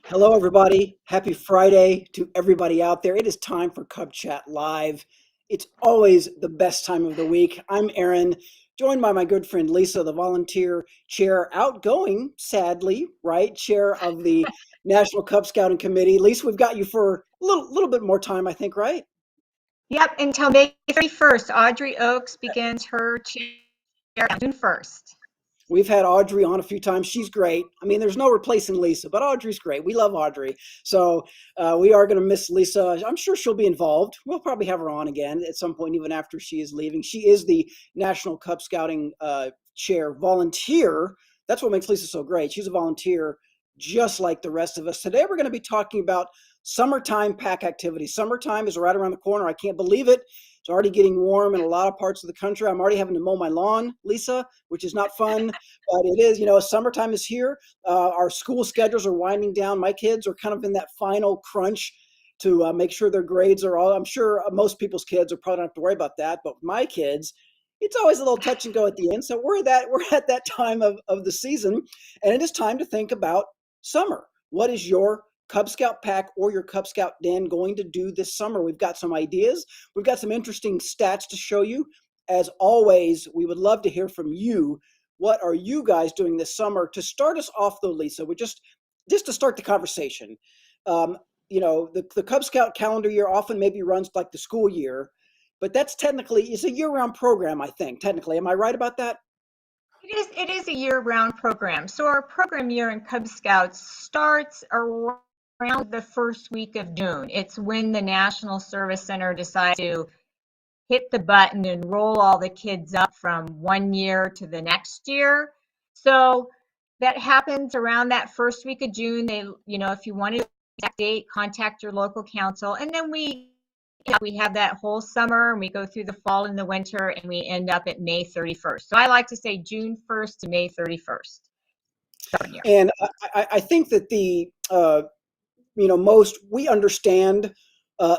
Hello, everybody. Happy Friday to everybody out there. It is time for Cub Chat Live. It's always the best time of the week. I'm Aaron, joined by my good friend Lisa, the volunteer chair, outgoing, sadly, right? Chair of the National Cub Scouting Committee. Lisa, we've got you for a little bit more time, I think, right? Yep, until May 31st. Audrey Oakes begins her chair on June 1st. We've had Audrey on a few times. She's great. I mean, there's no replacing Lisa, but Audrey's great. We love Audrey. So we are going to miss Lisa. I'm sure she'll be involved. We'll probably have her on again at some point, even after she is leaving. She is the National Cub Scouting chair volunteer. That's what makes Lisa so great. She's a volunteer just like the rest of us. Today, we're going to be talking about summertime pack activities. Summertime is right around the corner. I can't believe it. It's already getting warm in a lot of parts of the country. I'm already having to mow my lawn, Lisa, which is not fun, but it is. Summertime is here. Our school schedules are winding down. My kids are kind of in that final crunch to make sure their grades are all. I'm sure most people's kids are probably don't have to worry about that, but my kids, it's always a little touch and go at the end. So we're at that time of the season, and it is time to think about summer. What is your Cub Scout pack or your Cub Scout den going to do this summer? We've got some ideas. We've got some interesting stats to show you. As always, we would love to hear from you. What are you guys doing this summer? To start us off, though, Lisa, we just to start the conversation. Um, the Cub Scout calendar year often maybe runs like the school year, but that's technically it's a year-round program. I think technically, am I right about that? It is a year-round program. So our program year in Cub Scouts starts around the first week of June. It's when the National Service Center decides to hit the button and roll all the kids up from one year to the next year. So that happens around that first week of June. If you want to exact date, contact your local council, and then we have that whole summer, and we go through the fall and the winter, and we end up at May 31st. So I like to say June 1st to May 31st. And I think that most we understand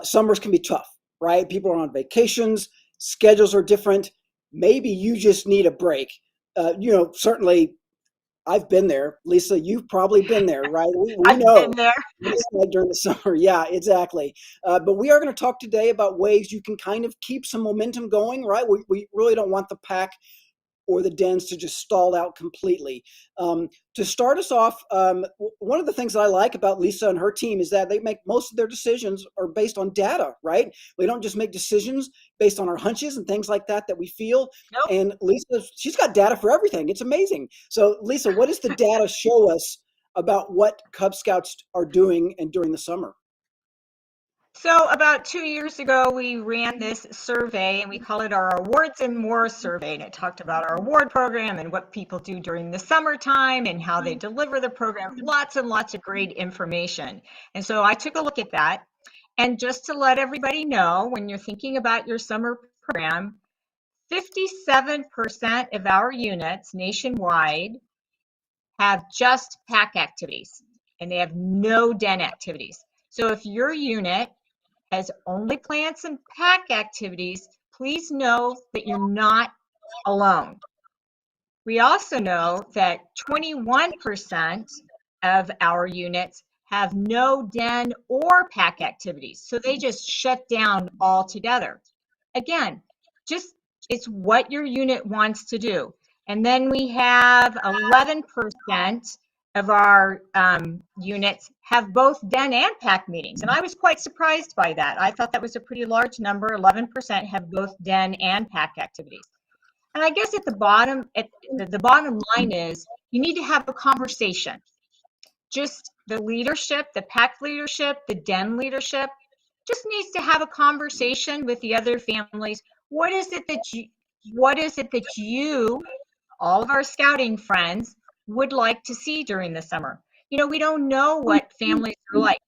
summers can be tough, right? People are on vacations, schedules are different. Maybe you just need a break. Certainly I've been there. Lisa, you've probably been there, right? We I've been know there. what it's like during the summer. Yeah, exactly. But we are going to talk today about ways you can kind of keep some momentum going, right? We really don't want the pack or the dens to just stall out completely. To start us off, one of the things that I like about Lisa and her team is that they make most of their decisions are based on data, right? We don't just make decisions based on our hunches and things like that we feel. Nope. And Lisa, she's got data for everything. It's amazing. So, Lisa, what does the data show us about what Cub Scouts are doing and during the summer? So about 2 years ago, we ran this survey, and we call it our Awards and More survey. And it talked about our award program and what people do during the summertime and how they deliver the program. Lots and lots of great information. And so I took a look at that. And just to let everybody know, when you're thinking about your summer program, 57% of our units nationwide have just pack activities, and they have no den activities. So if your unit has only plants and pack activities, please know that you're not alone. We also know that 21% of our units have no den or pack activities. So they just shut down altogether. Again, just it's what your unit wants to do. And then we have 11% of our units have both den and pack meetings. And I was quite surprised by that. I thought that was a pretty large number. 11% have both den and pack activities. And I guess at the bottom line is you need to have a conversation. Just the leadership, the pack leadership, the den leadership, just needs to have a conversation with the other families. What is it that you, all of our scouting friends, would like to see during the summer? We don't know what families are like.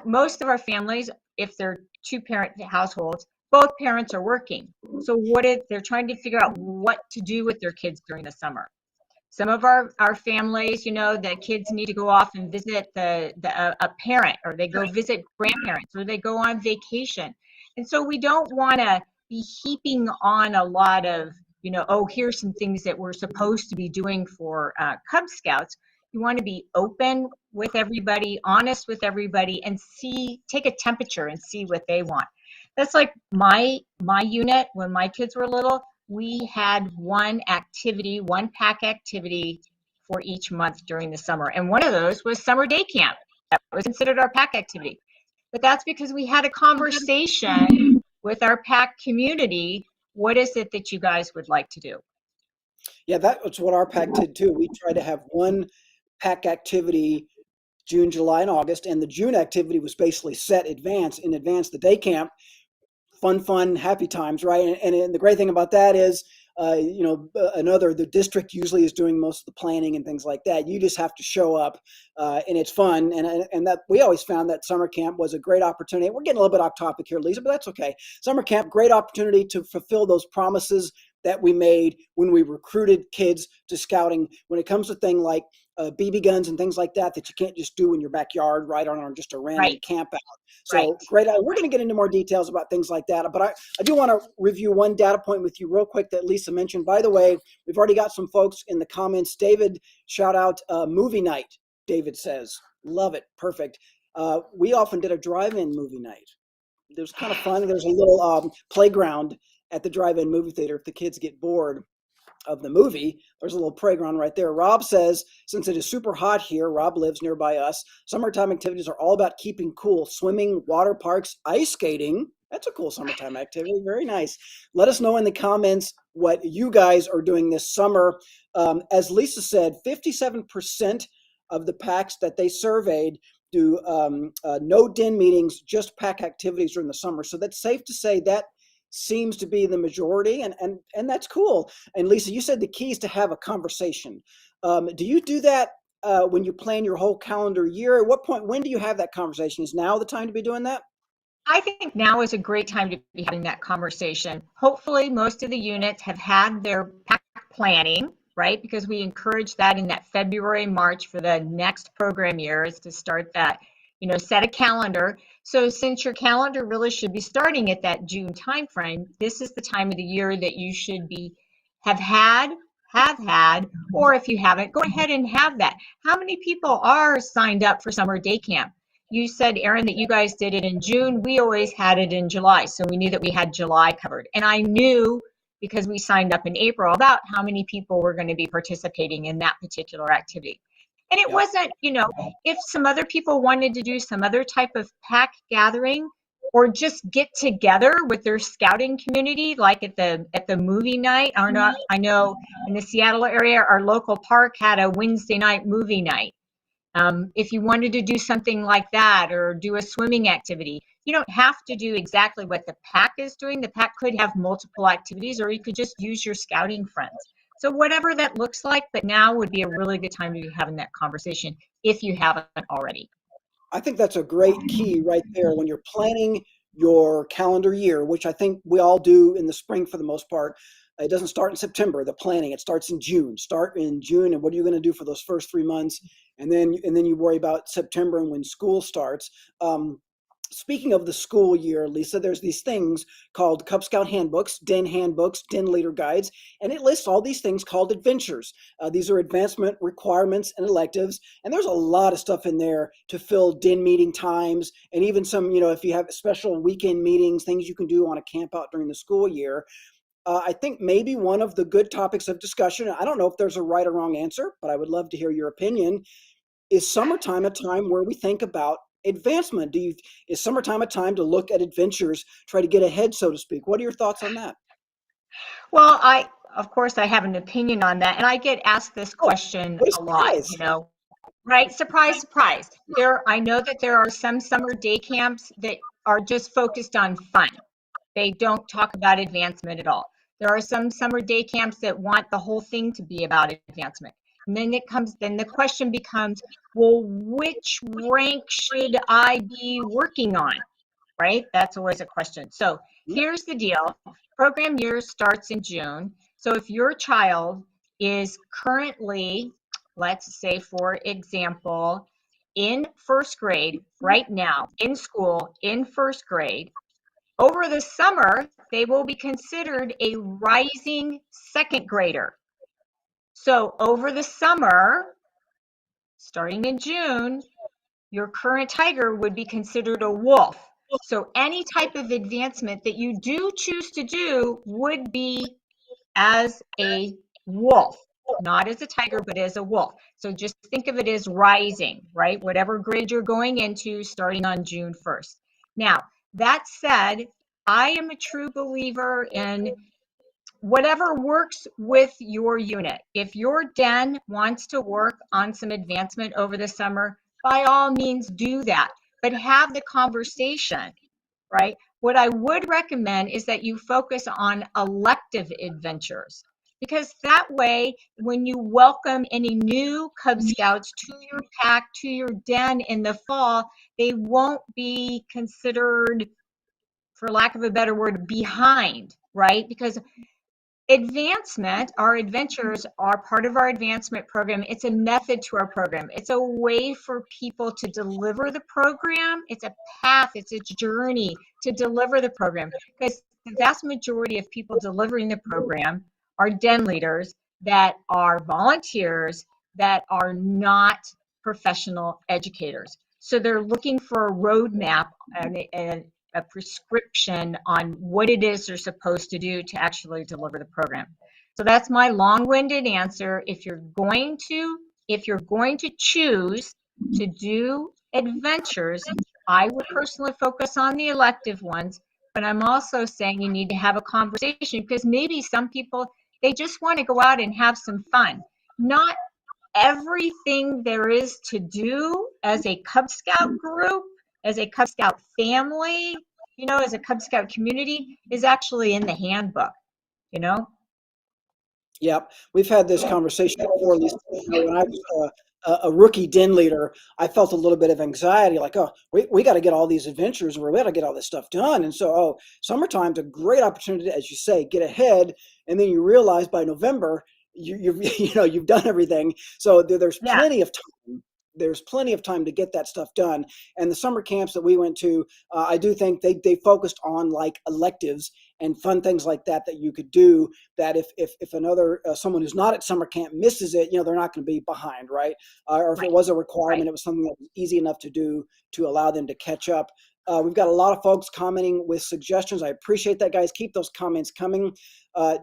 Most of our families, if they're two-parent households, both parents are working. So they're trying to figure out what to do with their kids during the summer. Some of our families, the kids need to go off and visit a parent, or they go visit grandparents, or they go on vacation. And so we don't want to be heaping on a lot of, oh, here's some things that we're supposed to be doing for Cub Scouts. You want to be open with everybody, honest with everybody, and take a temperature and see what they want. That's like my unit when my kids were little. We had one activity, one pack activity for each month during the summer, and one of those was summer day camp. That was considered our pack activity. But that's because we had a conversation with our pack community. What is it that you guys would like to do? Yeah, that was what our pack did too. We tried to have one pack activity June, July, and August, and the June activity was basically set in advance. The day camp, fun, happy times, right? And the great thing about that is, the district usually is doing most of the planning and things like that. You just have to show up, and it's fun. And that we always found that summer camp was a great opportunity. We're getting a little bit off topic here, Lisa, but that's okay. Summer camp, great opportunity to fulfill those promises that we made when we recruited kids to scouting. When it comes to things like BB guns and things like that you can't just do in your backyard, right, on just a random Right, camp out. right. So great. We're going to get into more details about things like that. But I do want to review one data point with you real quick that Lisa mentioned. By the way, we've already got some folks in the comments. David, shout out movie night, David says. Love it. Perfect. We often did a drive-in movie night. It was kind of fun. There's a little playground at the drive-in movie theater if the kids get bored of the movie. There's a little playground right there. Rob says, since it is super hot here, Rob lives nearby us. Summertime activities are all about keeping cool. Swimming, water parks, ice skating. That's a cool summertime activity. Very nice. Let us know in the comments what you guys are doing this summer. As Lisa said, 57% of the packs that they surveyed do no den meetings, just pack activities during the summer. So that's safe to say that seems to be the majority, and that's cool. And Lisa, you said the key is to have a conversation. Do you do that when you plan your whole calendar year? At what point, when do you have that conversation? Is now the time to be doing that? I think now is a great time to be having that conversation. Hopefully, most of the units have had their pack planning, right? Because we encourage that in that February, March for the next program year is to start that, set a calendar. So since your calendar really should be starting at that June timeframe, this is the time of the year that you should be have had, or if you haven't, go ahead and have that. How many people are signed up for summer day camp? You said, Erin, that you guys did it in June. We always had it in July. So we knew that we had July covered. And I knew because we signed up in April about how many people were going to be participating in that particular activity. And it Yeah. wasn't, if some other people wanted to do some other type of pack gathering or just get together with their scouting community, like at the movie night. Or not, I know in the Seattle area, our local park had a Wednesday night movie night. If you wanted to do something like that or do a swimming activity, you don't have to do exactly what the pack is doing. The pack could have multiple activities, or you could just use your scouting friends. So whatever that looks like, but now would be a really good time to be having that conversation if you haven't already. I think that's a great key right there when you're planning your calendar year, which I think we all do in the spring for the most part. It doesn't start in September, the planning. It starts in June. Start in June, and what are you going to do for those first 3 months? And then you worry about September and when school starts. Speaking of the school year, Lisa, there's these things called Cub Scout handbooks, den leader guides, and it lists all these things called adventures. These are advancement requirements and electives, and there's a lot of stuff in there to fill den meeting times, and even some, if you have special weekend meetings, things you can do on a camp out during the school year. I think maybe one of the good topics of discussion, I don't know if there's a right or wrong answer, but I would love to hear your opinion. Is summertime a time where we think about advancement? Is summertime a time to look at adventures, try to get ahead, so to speak? What are your thoughts on that? Well, of course, I have an opinion on that, and I get asked this Oh, question what a a lot, surprise. right? Surprise, surprise. I know that there are some summer day camps that are just focused on fun. They don't talk about advancement at all. There are some summer day camps that want the whole thing to be about advancement. And then the question becomes, well, which rank should I be working on? Right? That's always a question. So Yep. here's the deal. Program year starts in June. So if your child is currently, let's say, for example, in first grade right now, in school, in first grade, over the summer, they will be considered a rising second grader. So over the summer, starting in June, your current tiger would be considered a wolf. So any type of advancement that you do choose to do would be as a wolf, not as a tiger, but as a wolf. So just think of it as rising, right? Whatever grade you're going into starting on June 1st. Now, that said, I am a true believer in whatever works with your unit. If your den wants to work on some advancement over the summer, by all means do that, but have the conversation, right? What I would recommend is that you focus on elective adventures, because that way, when you welcome any new Cub Scouts to your pack, to your den in the fall, they won't be considered, for lack of a better word, behind, right? Because advancement, our adventures are part of our advancement program. It's a method to our program. It's a way for people to deliver the program. It's a path, it's a journey to deliver the program, because the vast majority of people delivering the program are den leaders that are volunteers that are not professional educators. So they're looking for a roadmap and a prescription on what it is they're supposed to do to actually deliver the program. So that's my long-winded answer. If you're going to choose to do adventures, I would personally focus on the elective ones, but I'm also saying you need to have a conversation, because maybe some people, they just want to go out and have some fun. Not everything there is to do as a Cub Scout group, as a Cub Scout family, as a Cub Scout community is actually in the handbook, you know? Yep, we've had this conversation before, Lisa. When I was a rookie den leader, I felt a little bit of anxiety, like, oh, we got to get all these adventures, or we got to get all this stuff done. And so, summertime's a great opportunity, as you say, get ahead, and then you realize by November you've you've done everything. So there's Yeah, plenty of time. There's plenty of time to get that stuff done. And the summer camps that we went to, I do think they focused on like electives and fun things like that you could do, that if another someone who's not at summer camp misses it, they're not going to be behind, right? Or if it right, was a requirement, right. it was something that was easy enough to do to allow them to catch up. We've got a lot of folks commenting with suggestions. I appreciate that, guys. Keep those comments coming.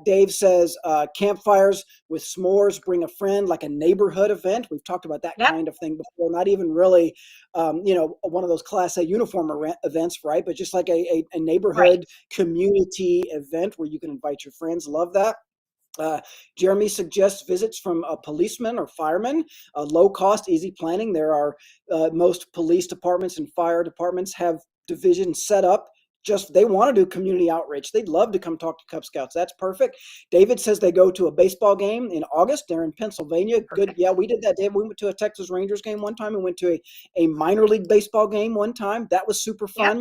Dave says campfires with s'mores, bring a friend, like a neighborhood event. We've talked about that Yep, kind of thing before. Not even really, one of those Class A uniform events, right? But just like a right. neighborhood community event where you can invite your friends. Love that. Jeremy suggests visits from a policeman or fireman, low cost, easy planning. There are most police departments and fire departments have divisions set up. Just they want to do community outreach. They'd love to come talk to Cub Scouts. That's perfect. David says they go to a baseball game in August. They're in Pennsylvania. Good. Perfect. Yeah, we did that, Dave. We went to a Texas Rangers game one time and went to a minor league baseball game one time. That was super Yep,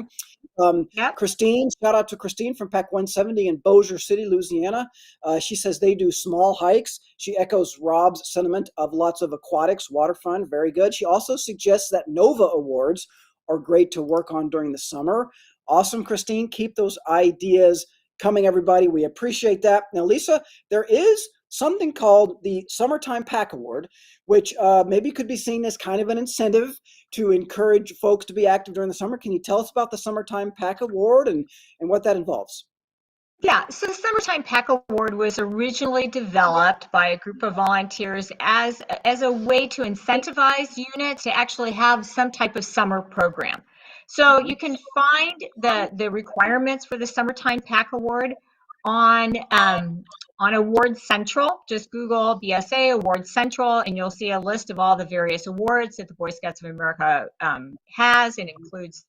fun. yep. Christine, shout out to Christine from Pack 170 in Bossier City, Louisiana. She says they do small hikes. She echoes Rob's sentiment of lots of aquatics, water fun. Very good. She also suggests that Nova Awards are great to work on during the summer. Awesome, Christine. Keep those ideas coming, everybody. We appreciate that. Now, Lisa, there is something called the Summertime Pack Award, which maybe could be seen as kind of an incentive to encourage folks to be active during the summer. Can you tell us about the Summertime Pack Award and what that involves? Yeah, so the Summertime Pack Award was originally developed by a group of volunteers as a way to incentivize units to actually have some type of summer program. So you can find the requirements for the Summertime Pack Award on on Award Central. Just Google BSA Award Central, and you'll see a list of all the various awards that the Boy Scouts of America has, and includes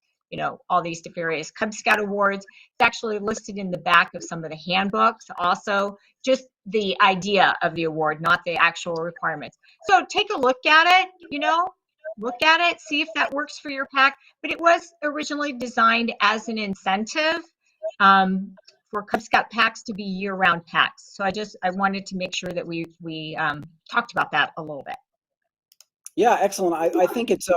all these various Cub Scout awards. It's actually listed in the back of some of the handbooks. Also, just the idea of the award, not the actual requirements. So take a look at it, look at it, see if that works for your pack. But it was originally designed as an incentive for Cub Scout packs to be year-round packs. So I wanted to make sure that we talked about that a little bit. Yeah, excellent. I think it's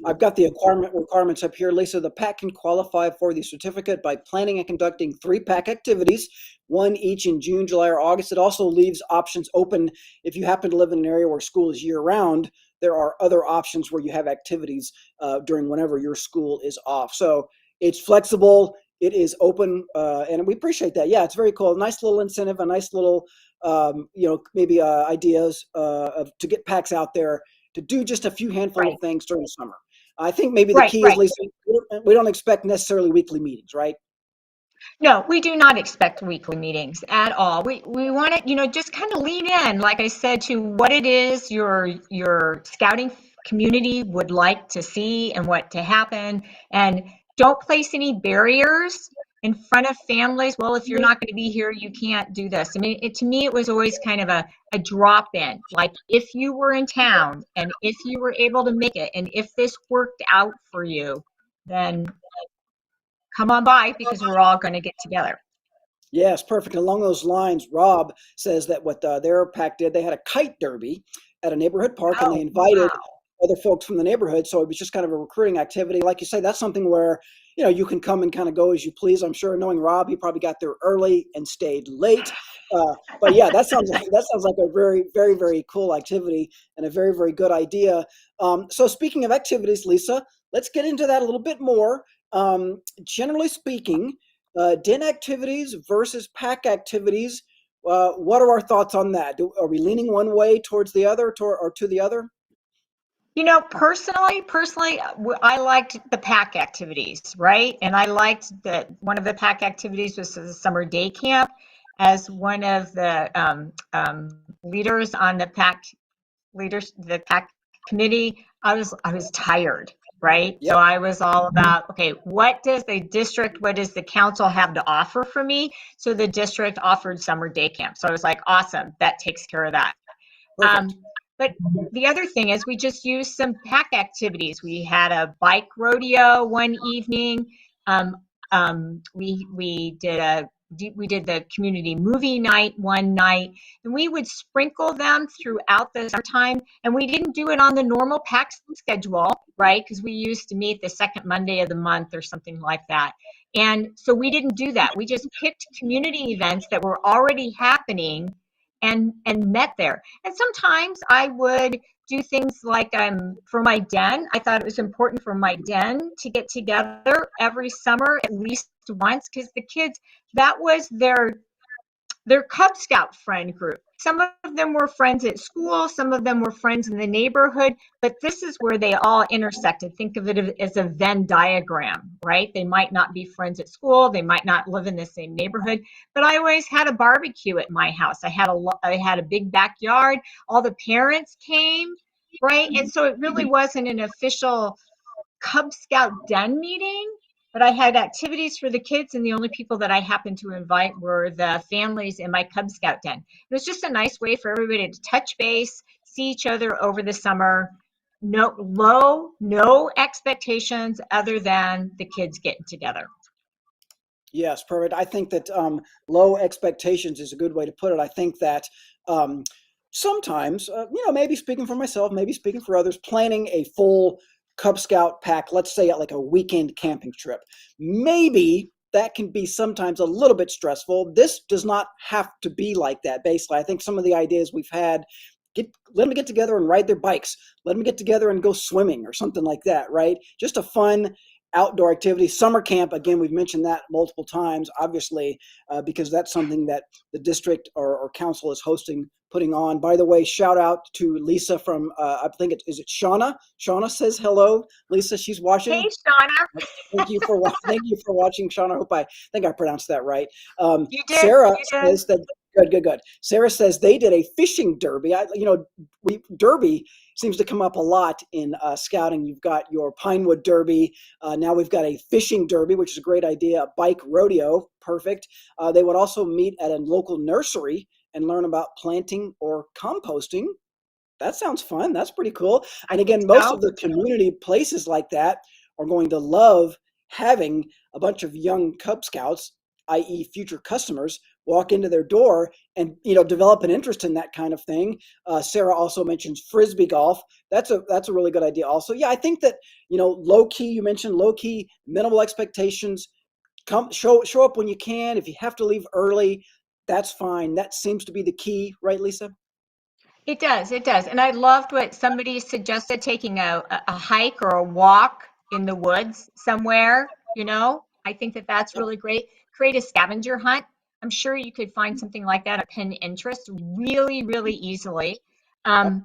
I've got the requirements up here, Lisa. The pack can qualify for the certificate by planning and conducting 3 pack activities, one each in June, July, or August. It also leaves options open if you happen to live in an area where school is year round. there are other options where you have activities during whenever your school is off. So it's flexible, it is open, and we appreciate that. Yeah, it's very cool. A nice little incentive, a nice little maybe ideas to get packs out there to do just a few handful of Right, things during the summer. I think maybe the right, key is, right. Lisa, we don't expect necessarily weekly meetings, right? No, we do not expect weekly meetings at all. We want to, just kind of lean in, like I said, to what it is your scouting community would like to see and what to happen, and don't place any barriers in front of families. Well, if you're not going to be here, you can't do this. I mean, to me, it was always kind of a drop in. Like if you were in town and if you were able to make it, and if this worked out for you, then come on by because we're all going to get together. Yes, perfect. Along those lines, Rob says that what their pack did, they had a kite derby at a neighborhood park, and they Oh, invited wow. other folks from the neighborhood. So it was just kind of a recruiting activity. Like you say, that's something where you can come and kind of go as you please. I'm sure, knowing Rob, he probably got there early and stayed late. But yeah, that sounds like a very, very, very cool activity and a very, very good idea. So speaking of activities, Lisa, let's get into that a little bit more. Generally speaking, den activities versus pack activities. What are our thoughts on that? Are we leaning one way towards the other, or to the other? Personally, I liked the pack activities, right? And I liked that one of the pack activities was the summer day camp. As one of the leaders on the pack committee, I was tired, right? So Yep. I was all about, okay, what does the council have to offer for me? So the district offered summer day camp. So I was like, awesome, that takes care of that. Perfect. But the other thing is we just used some pack activities. We had a bike rodeo one evening. Um, we did the community movie night one night, and we would sprinkle them throughout the summertime. And we didn't do it on the normal pack schedule, right? Because we used to meet the second Monday of the month or something like that. And so we didn't do that. We just picked community events that were already happening and met there. And sometimes I would do things like for my den. I thought it was important for my den to get together every summer at least once because the kids, that was their Cub Scout friend group. Some of them were friends at school, some of them were friends in the neighborhood, but this is where they all intersected. Think of it as a Venn diagram, right? They might not be friends at school, they might not live in the same neighborhood, but I always had a barbecue at my house. I had a big backyard. All the parents came, right? And so it really wasn't an official Cub Scout den meeting, but I had activities for the kids, and the only people that I happened to invite were the families in my Cub Scout den. It was just a nice way for everybody to touch base, see each other over the summer. No expectations other than the kids getting together. Yes, perfect. I think that low expectations is a good way to put it. I think that um, sometimes, maybe speaking for myself, maybe speaking for others, planning a full Cub Scout pack, let's say at like a weekend camping trip, maybe that can be sometimes a little bit stressful. This does not have to be like that. Basically, I think some of the ideas we've had, let them get together and ride their bikes. Let them get together and go swimming or something like that, right? Just a fun outdoor activity. Summer camp, again, we've mentioned that multiple times, obviously, because that's something that the district or council is hosting, putting on. By the way, shout out to Lisa from, I think is it Shauna? Shauna says hello. Lisa, she's Hey, watching. Shauna, Thank you for watching, Sean. I think I pronounced that right. you did. Sarah You did. says that good. Sarah says they did a fishing derby. Derby seems to come up a lot in scouting. You've got your Pinewood Derby. Now we've got a fishing derby, which is a great idea. A bike rodeo, perfect. They would also meet at a local nursery and learn about planting or composting. That sounds fun. That's pretty cool. I And think again, most so. of the community places like that are going to love having a bunch of young Cub Scouts, i.e., future customers, walk into their door and develop an interest in that kind of thing. Sarah also mentions frisbee golf. That's a really good idea. Also, yeah, I think that low key. You mentioned low key, minimal expectations. Come show up when you can. If you have to leave early, that's fine. That seems to be the key, right, Lisa? It does, it does. And I loved what somebody suggested, taking a hike or a walk in the woods somewhere, you know. I think that that's Yep, really great. Create a scavenger hunt. I'm sure you could find something like that at Pinterest really, really easily. yep. Um,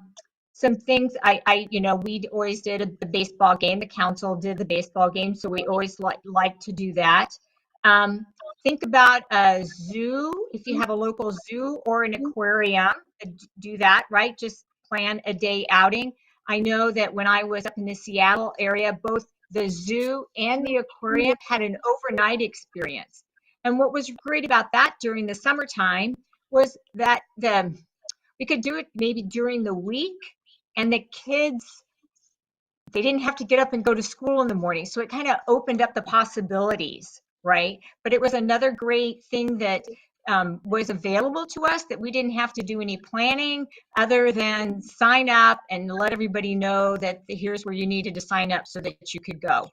some things we always did the baseball game. The council did the baseball game, so we always like to do that. Um, think about a zoo, if you have a local zoo or an aquarium, do that, right? Just plan a day outing. I know that when I was up in the Seattle area, both the zoo and the aquarium had an overnight experience. And what was great about that during the summertime was that we could do it maybe during the week, and the kids, they didn't have to get up and go to school in the morning. So it kind of opened up the possibilities, right? But it was another great thing that was available to us, that we didn't have to do any planning other than sign up and let everybody know that here's where you needed to sign up so that you could go.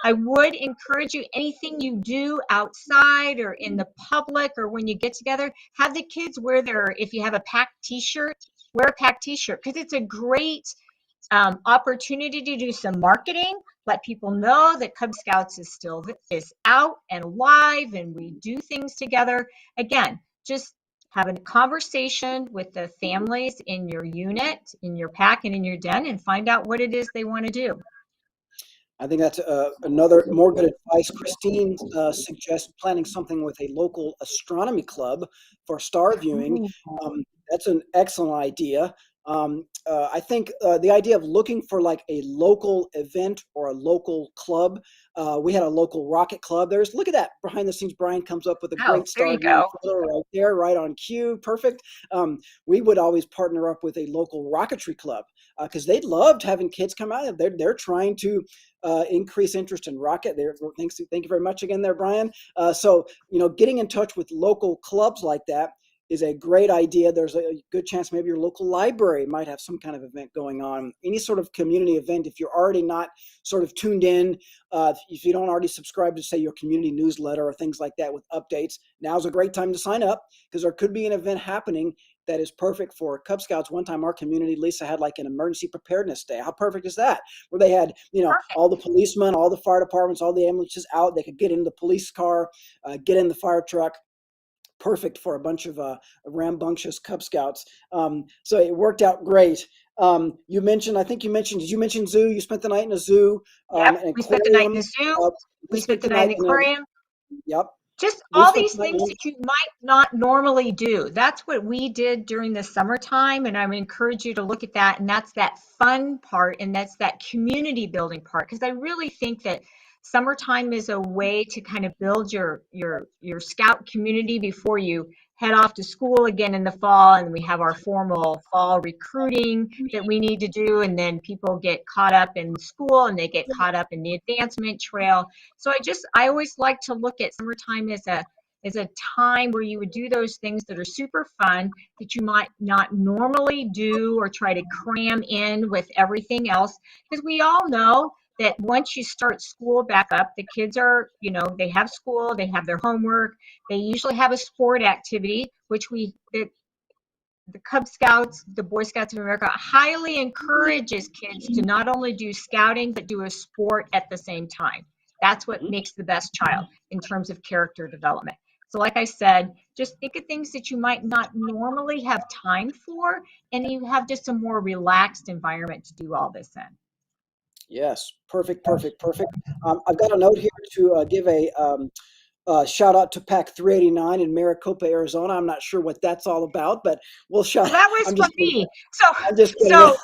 I would encourage you, anything you do outside or in the public or when you get together, have the kids wear if you have a packed t-shirt, wear a packed t-shirt, because it's a great opportunity to do some marketing, let people know that Cub Scouts is out and alive, and we do things together. Again, just having a conversation with the families in your unit, in your pack, and in your den, and find out what it is they want to do. I think that's another more good advice. Christine suggests planning something with a local astronomy club for star viewing. That's an excellent idea. I think the idea of looking for like a local event or a local club. We had a local rocket club. Look at that behind the scenes. Brian comes up with a Oh, great there star you viewing go. photo right there, right on cue. Perfect. We would always partner up with a local rocketry club because they loved having kids come out. They're trying to increase interest in rocket. Thank you very much again there, Brian. So, getting in touch with local clubs like that is a great idea. There's a good chance maybe your local library might have some kind of event going on. Any sort of community event, if you're already not sort of tuned in, if you don't already subscribe to, say, your community newsletter or things like that with updates, now's a great time to sign up because there could be an event happening that is perfect for Cub Scouts. One time our community, Lisa, had like an emergency preparedness day. How perfect is that? Where they had, Perfect. all the policemen, all the fire departments, all the ambulances out. They could get in the police car, get in the fire truck. Perfect for a bunch of rambunctious Cub Scouts. So it worked out great. Did you mention zoo? You spent the night in a zoo, Yep. an We spent the night in aquarium. the zoo. Uh, we We spent spent the the night in night the in a, aquarium. yep. Just We all spent these the night things in that you might not normally do. That's what we did during the summertime, and I would encourage you to look at that. And that's that fun part, and that's that community building part. Because I really think that summertime is a way to kind of build your scout community before you head off to school again in the fall, and we have our formal fall recruiting that we need to do, and then people get caught up in school and they get caught up in the advancement trail. So I always like to look at summertime as a time where you would do those things that are super fun that you might not normally do or try to cram in with everything else. Because we all know that once you start school back up, the kids are, they have school, they have their homework, they usually have a sport activity, which the Cub Scouts, the Boy Scouts of America highly encourages kids to not only do scouting, but do a sport at the same time. That's what Mhm. makes the best child in terms of character development. So, like I said, just think of things that you might not normally have time for, and you have just a more relaxed environment to do all this in. Yes, perfect, perfect, perfect. I've got a note here to give a shout out to Pack 389 in Maricopa, Arizona. I'm not sure what that's all about, but we'll shout. Well, that was I'm for just kidding. me. So, I'm just kidding. so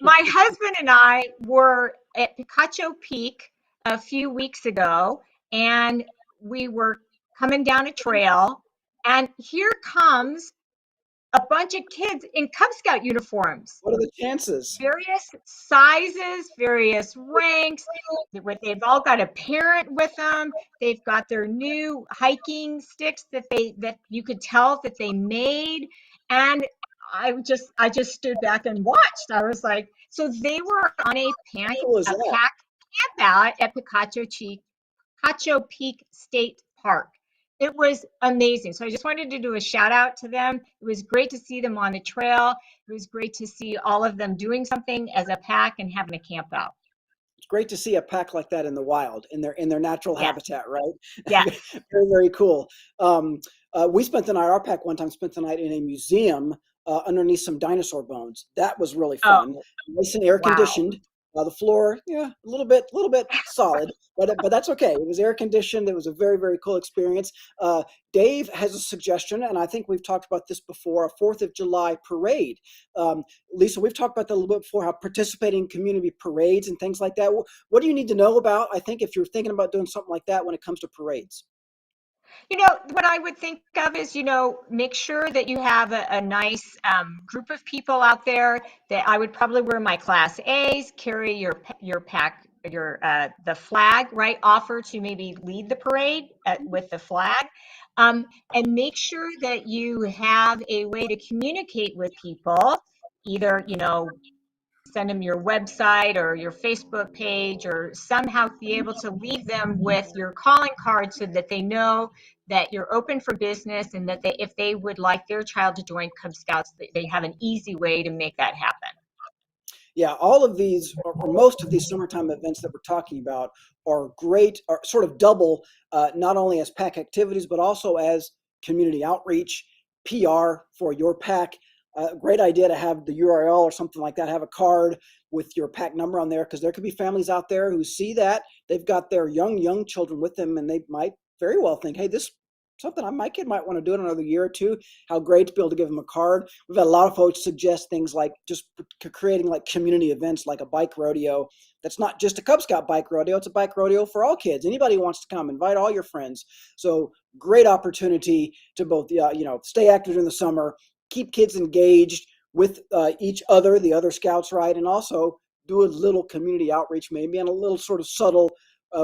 my husband and I were at Picacho Peak a few weeks ago, and we were coming down a trail, and here comes a bunch of kids in Cub Scout uniforms, What are the chances? various sizes, various ranks. They've all got a parent with them. They've got their new hiking sticks that you could tell that they made, and I just stood back and watched. I was like, so they were on How cool is a that? pack camp out at Picacho Peak State Park. It was amazing. So I just wanted to do a shout out to them. It was great to see them on the trail. It was great to see all of them doing something as a pack and having a camp out. It's great to see a pack like that in the wild, in their natural Yes, habitat, right? yes. Very, very cool. Um, we spent the night. Our pack one time spent the night in a museum underneath some dinosaur bones. That was really fun. Oh, Nice and air wow. conditioned. The floor, yeah, a little bit solid, but that's okay. It was air conditioned. It was a very, very cool experience. Uh, Dave has a suggestion, and I think we've talked about this before: a Fourth of July parade. Um, Lisa, we've talked about that a little bit before, how participating in community parades and things like that. What do you need to know about, I think, if you're thinking about doing something like that when it comes to parades? What I would think of is, make sure that you have a nice group of people out there. That I would probably wear my Class A's, carry your pack, the flag, right? Offer to maybe lead the parade with the flag, and make sure that you have a way to communicate with people. Either, send them your website or your Facebook page, or somehow be able to leave them with your calling card so that they know that you're open for business, and that if they would like their child to join Cub Scouts, they have an easy way to make that happen. Yeah, all of these, or most of these summertime events that we're talking about, are great, are sort of double, not only as pack activities, but also as community outreach, PR for your pack. Great idea to have the URL or something like that, have a card with your pack number on there, because there could be families out there who see that they've got their young children with them, and they might very well think, hey, this something my kid might want to do in another year or two. How great to be able to give them a card. We've had a lot of folks suggest things like just creating like community events, like a bike rodeo. That's not just a Cub Scout bike rodeo. It's a bike rodeo for all kids. Anybody who wants to come, invite all your friends. So great opportunity to both, stay active in the summer, keep kids engaged with each other, the other scouts, right? And also do a little community outreach, maybe, and a little sort of subtle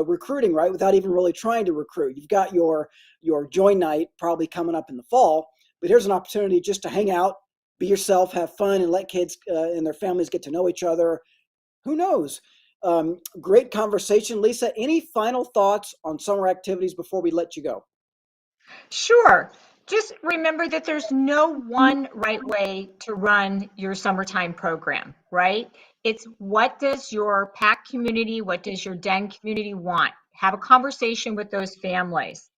recruiting, right? Without even really trying to recruit. You've got your join night probably coming up in the fall, but here's an opportunity just to hang out, be yourself, have fun, and let kids and their families get to know each other. Who knows? Great conversation, Lisa. Any final thoughts on summer activities before we let you go? Sure. Just remember that there's no one right way to run your summertime program, right? It's what does your pack community, what does your den community want? Have a conversation with those families.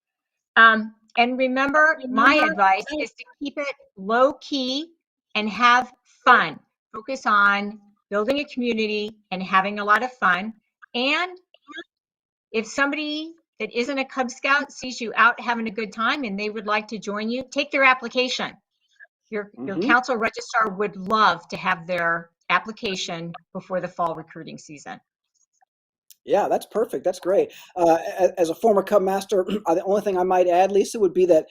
And remember, my advice is to keep it low key and have fun. Focus on building a community and having a lot of fun. And if somebody that isn't a Cub Scout sees you out having a good time and they would like to join you, take their application. Your Mm-hmm. council registrar would love to have their application before the fall recruiting season. Yeah, that's perfect. That's great. As a former Cub master, the only thing I might add, Lisa, would be that,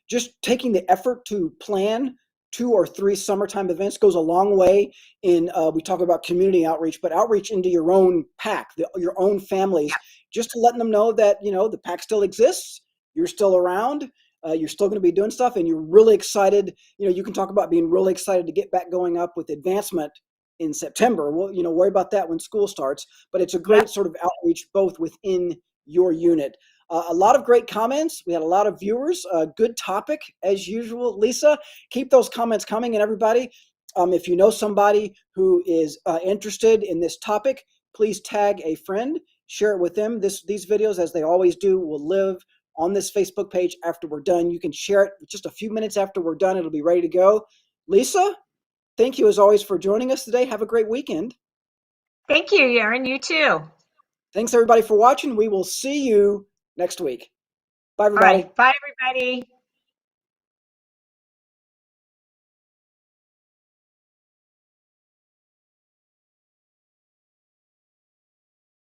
just taking the effort to plan 2 or 3 summertime events goes a long way in, we talk about community outreach, but outreach into your own pack, your own families, just to letting them know that, the pack still exists, you're still around, you're still going to be doing stuff, and you're really excited. You can talk about being really excited to get back going up with advancement in September. We'll, worry about that when school starts, but it's a Yep. great sort of outreach both within your unit. A lot of great comments. We had a lot of viewers. Good topic as usual. Lisa, keep those comments coming. And everybody, if you know somebody who is interested in this topic, please tag a friend, share it with them. These videos, as they always do, will live on this Facebook page after we're done. You can share it just a few minutes after we're done. It'll be ready to go. Lisa, thank you as always for joining us today. Have a great weekend. Thank you, Erin. You too. Thanks everybody for watching. We will see you next week. Bye All everybody. right. Bye, everybody.